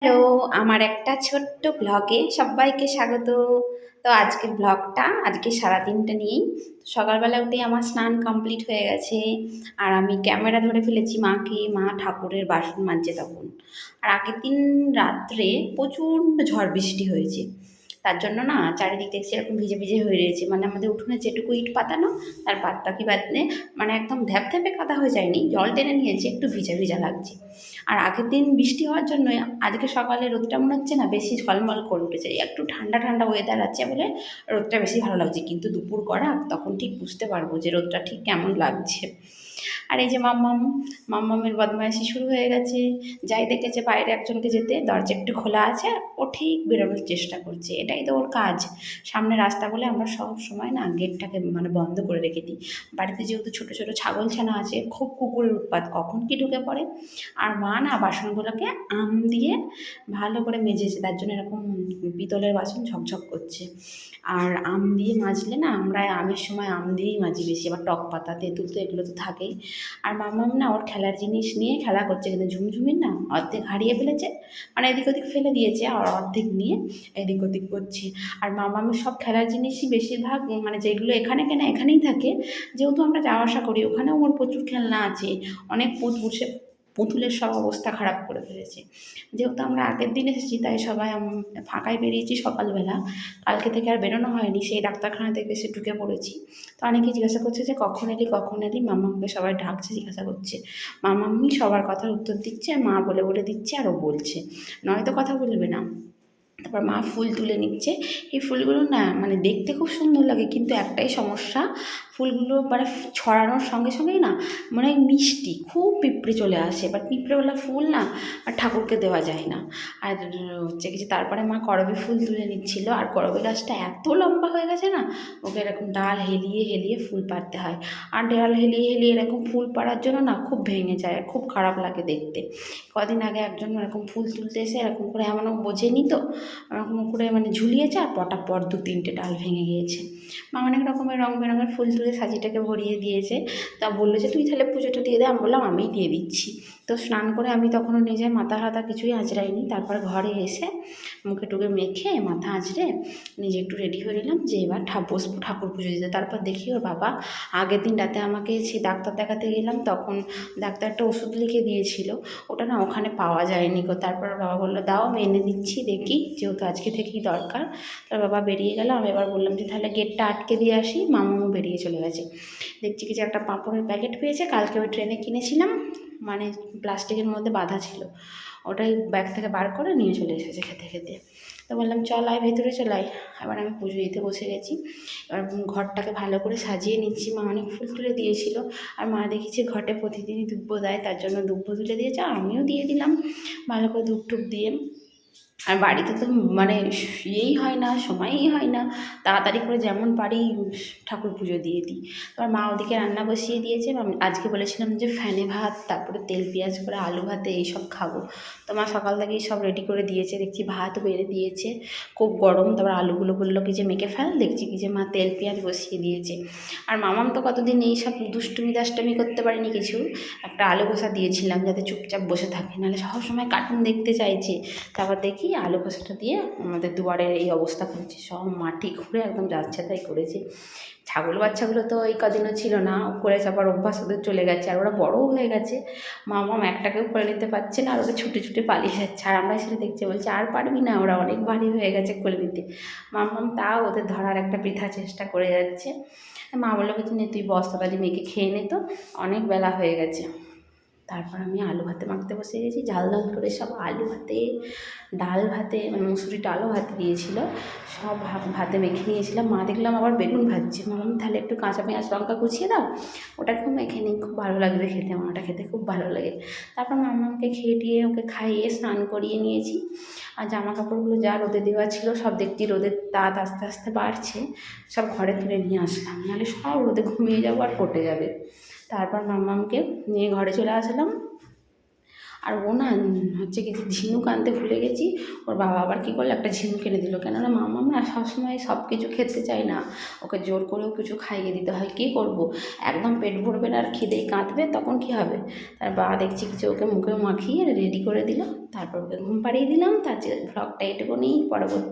Hello, আমার একটা ছোট্ট ব্লগে সবাইকে স্বাগত। তো আজকের ব্লগটা আজকে সারাদিনটা নিয়েই। সকালবেলা উঠে আমার স্নান কমপ্লিট হয়ে গেছে, আর আমি ক্যামেরা ধরে ফেলেছি মাকে। মা ঠাকুরের বাসন মাজছে তখন। আর আগের দিন রাত্রে প্রচণ্ড ঝড় বৃষ্টি হয়েছে, তার জন্য না চারিদিক দেখছি এরকম ভিজে ভিজে হয়ে রয়েছে। মানে আমাদের উঠোনে যেটুকু ইট পাতানো তার বাদ বাকি বাদে মানে একদম ধ্যাপধ্যাপে কাদা হয়ে যায়নি, জল টেনে নিয়েছে, একটু ভিজা ভিজা লাগছে। আর আগের দিন বৃষ্টি হওয়ার জন্য আজকে সকালে রোদটা মনে হচ্ছে না বেশি ঝলমল করে উঠেছে, একটু ঠান্ডা ঠান্ডা ওয়েদার আছে বলে রোদটা বেশি ভালো লাগছে। কিন্তু দুপুর করা তখন ঠিক বুঝতে পারবো যে রোদটা ঠিক কেমন লাগছে। আর এই যে মাম্মামের বদমাইশি শুরু হয়ে গেছে। যাই দেখেছে বাইরে একজনকে যেতে, দরজা একটু খোলা আছে, ও ঠিক বেরোনোর চেষ্টা করছে। এটাই তো ওর কাজ। সামনে রাস্তা বলে আমরা সব সময় না গেটটাকে মানে বন্ধ করে রেখে দিই। বাড়িতে যেহেতু ছোটো ছোটো ছাগল ছানা আছে, খুব কুকুরের উৎপাত, কখন কি ঢুকে পড়ে। আর মা না বাসনগুলোকে আম দিয়ে ভালো করে মেজেছে, তার জন্য এরকম পিতলের বাসন ঝকঝক করছে। আর আম দিয়ে মাজলে না, আমরা আমের সময় আম দিয়েই মাজি বেশি, আবার টক পাতা তেঁতুল তো এগুলো তো থাকেই। আর মাম্মাম না ওর খেলার জিনিস নিয়ে খেলা করছে, কিন্তু ঝুমঝুমির না অর্ধেক হারিয়ে ফেলেছে, মানে এদিক ওদিক ফেলে দিয়েছে, আর অর্ধেক নিয়ে এদিক ওদিক করছে। আর মাম্মামের সব খেলার জিনিসই বেশিরভাগ মানে যেগুলো এখানে কেনা এখানেই থাকে, যেহেতু আমরা যাওয়া আসা করি ওখানেও ওর প্রচুর খেলনা আছে। অনেক বসে পুতুলের সব অবস্থা খারাপ করে ফেলেছে। যেহেতু আমরা আগের দিন এসেছি তাই সবাই ফাঁকায় বেরিয়েছি সকালবেলা, কালকে থেকে আর বেরোনো হয়নি, সেই ডাক্তারখানা থেকে এসে ঢুকে পড়েছি। তো অনেকে জিজ্ঞাসা করছে যে কখন এলি কখন এলি, মাম্মামকে সবাই ডাকছে, জিজ্ঞাসা করছে। মাম্মাম্মি সবার কথার উত্তর দিচ্ছে, মা বলে বলে দিচ্ছে, আর ও বলছে, নয়তো কথা বলবে না। তারপর মা ফুল তুলে নিচ্ছে। এই ফুলগুলো না মানে দেখতে খুব সুন্দর লাগে, কিন্তু একটাই সমস্যা, ফুলগুলো মানে ছড়ানোর সঙ্গে সঙ্গেই না মানে মিষ্টি খুব পিঁপড়ে চলে আসে, বাট পিঁপড়েওয়ালা ফুল না আর ঠাকুরকে দেওয়া যায় না। আর হচ্ছে কিছু, তারপরে মা করবী ফুল তুলে নিচ্ছিল, আর করবী গাছটা এত লম্বা হয়ে গেছে না, ওকে এরকম ডাল হেলিয়ে হেলিয়ে ফুল পাড়তে হয়। আর ডাল হেলিয়ে হেলিয়ে এরকম ফুল পাড়ার জন্য না খুব ভেঙে যায়, খুব খারাপ লাগে দেখতে। কদিন আগে একজন এরকম ফুল তুলতে এসে এরকম করে এমনও বোঝেনি তো, ওরকম করে মানে ঝুলিয়েছে, আর পটাপট 2-3টে ডাল ভেঙে গিয়েছে। মা অনেক রকমের রং বেরঙের ফুল তুলে সাজিটাকে ভরিয়ে দিয়েছে। তা বললো যে তুই তাহলে পুজোটা দিয়ে দে, আমি বললাম আমিই দিয়ে দিচ্ছি। তো স্নান করে আমি তখনও নিজে মাথা হাতা কিছুই আঁচড়াইনি, তারপর ঘরে এসে মুখে টুকে মেখে মাথা আঁচড়ে নিজে একটু রেডি হয়ে নিলাম যে এবার বসবো ঠাকুর পুজো দিতে। তারপর দেখি ওর বাবা আগের দিন রাতে আমাকে সেই ডাক্তার দেখাতে গেলাম, তখন ডাক্তার একটা ওষুধ লিখে দিয়েছিল, ওটা না ওখানে পাওয়া যায়নি গো। তারপর বাবা বললো দাও আমি এনে দিচ্ছি দেখি, যেহেতু আজকে থেকেই দরকার। তার বাবা বেরিয়ে গেল, আমি এবার বললাম যে তাহলে গেটটা আটকে দিয়ে আসি, মামাও বেরিয়ে চলে গেছে। দেখছি কি যে একটা পাঁপড়ের প্যাকেট পেয়েছে, কালকে ওই ট্রেনে কিনেছিলাম, মানে প্লাস্টিকের মধ্যে বাঁধা ছিল, ওটাই ব্যাগ থেকে বার করে নিয়ে চলে এসেছে খেতে খেতে। তো বললাম চল আয় ভেতরে চলাই। এবার আমি পুজো দিতে বসে গেছি। এবার ঘরটাকে ভালো করে সাজিয়ে নিচ্ছি, মা অনেক ফুল তুলে দিয়েছিল। আর মা দেখেছি ঘটে প্রতিদিনই দুব্বো দেয়, তার জন্য দুব্বো তুলে দিয়েছে, আমিও দিয়ে দিলাম ভালো করে ধূপ টুপ দিয়ে। আর বাড়িতে তো মানে ইয়েই হয় না, সময়ই হয় না, তাড়াতাড়ি করে যেমন পারি ঠাকুর পুজো দিয়ে দিই। এবার মা ওদিকে রান্না বসিয়ে দিয়েছে। আমি আজকে বলেছিলাম যে ফ্যানে ভাত, তারপরে তেল পেঁয়াজ করে আলু ভাতে এইসব খাবো, তো মা সকাল থেকেই সব রেডি করে দিয়েছে। দেখছি ভাত বেড়ে দিয়েছে, খুব গরম। তারপর আলুগুলো বললো কি যে মেখে ফেল, দেখছি কি যে মা তেল পেঁয়াজ বসিয়ে দিয়েছে। আর মামাম তো কতদিন এইসব দুষ্টুমি দাষ্টুমি করতে পারিনি কিছু, একটা আলু কষা দিয়েছিলাম যাতে চুপচাপ বসে থাকে, নাহলে সবসময় কার্টুন দেখতে চাইছে। তারপর দেখি আলু কষাটা দিয়ে আমাদের দুয়ারের এই অবস্থা করেছে, সব মাটি খুঁড়ে একদম যাচ্ছে তাই করেছে। ছাগল বাচ্চাগুলো তো এই কদিনও ছিল না, করে চাপার অভ্যাস ওদের চলে গেছে, আর ওরা বড়ও হয়ে গেছে। মামাম একটাকেও করে নিতে পারছে না, আর ওরা ছুটে ছুটে পালিয়ে যাচ্ছে। আর আমরা সেটা দেখছে, বলছে আর পারবি না, ওরা অনেক ভারী হয়ে গেছে কোলে নিতে। মামাম তাও ওদের ধরার একটা বৃথা চেষ্টা করে যাচ্ছে। মা বললো কিছু নে, তুই বস্তাটা দিয়ে মেয়েকে খেয়ে নে, তো অনেক বেলা হয়ে গেছে। তারপর আমি আলু ভাতে মাখতে বসে গেছি, ঝাল ঝাল করে সব আলু ভাতে, ডাল ভাতে, মানে মুসুরি ডালও ভাতে দিয়েছিল, সব ভাতে মেখে নিয়েছিলাম। মা দেখলাম আবার বেগুন ভাজছে, ভাবলাম তাহলে একটু কাঁচা পেঁয়াজ লঙ্কা কুচিয়ে দাও, ওটাকেও মেখে নিই, খুব ভালো লাগবে খেতে, আমার ওটা খেতে খুব ভালো লাগে। তারপর মামাকে খেয়ে টিয়ে ওকে খাইয়ে স্নান করিয়ে নিয়েছি। আর জামা কাপড়গুলো যা রোদে দেওয়া ছিল সব দেখছি রোদের তাপ আস্তে আস্তে বাড়ছে, সব ঘরে তুলে নিয়ে আসলাম, নাহলে সব রোদে ঘুমিয়ে যাবো আর পটে যাবে। তারপর মামামকে নিয়ে ঘরে চলে আসলাম। আর ও না হচ্ছে কি যে ঝিনুক আনতে ভুলে গেছি, ওর বাবা আবার কী করলো একটা ঝিনুক এনে দিল, কেননা মাম্মাম না সবসময় সব কিছু খেতে চায় না, ওকে জোর করেও কিছু খাইয়ে দিতে হয়, কী করব, একদম পেট ভরবে না আর খিদেই কাঁদবে, তখন কী হবে। তার বাবা দেখছি কিছু ওকে মুখে মাখিয়ে রেডি করে দিল, তারপর ওকে ঘুম পাড়িয়ে দিলাম। তার যে ভ্লগটা এটুকুনি, পরবর্তী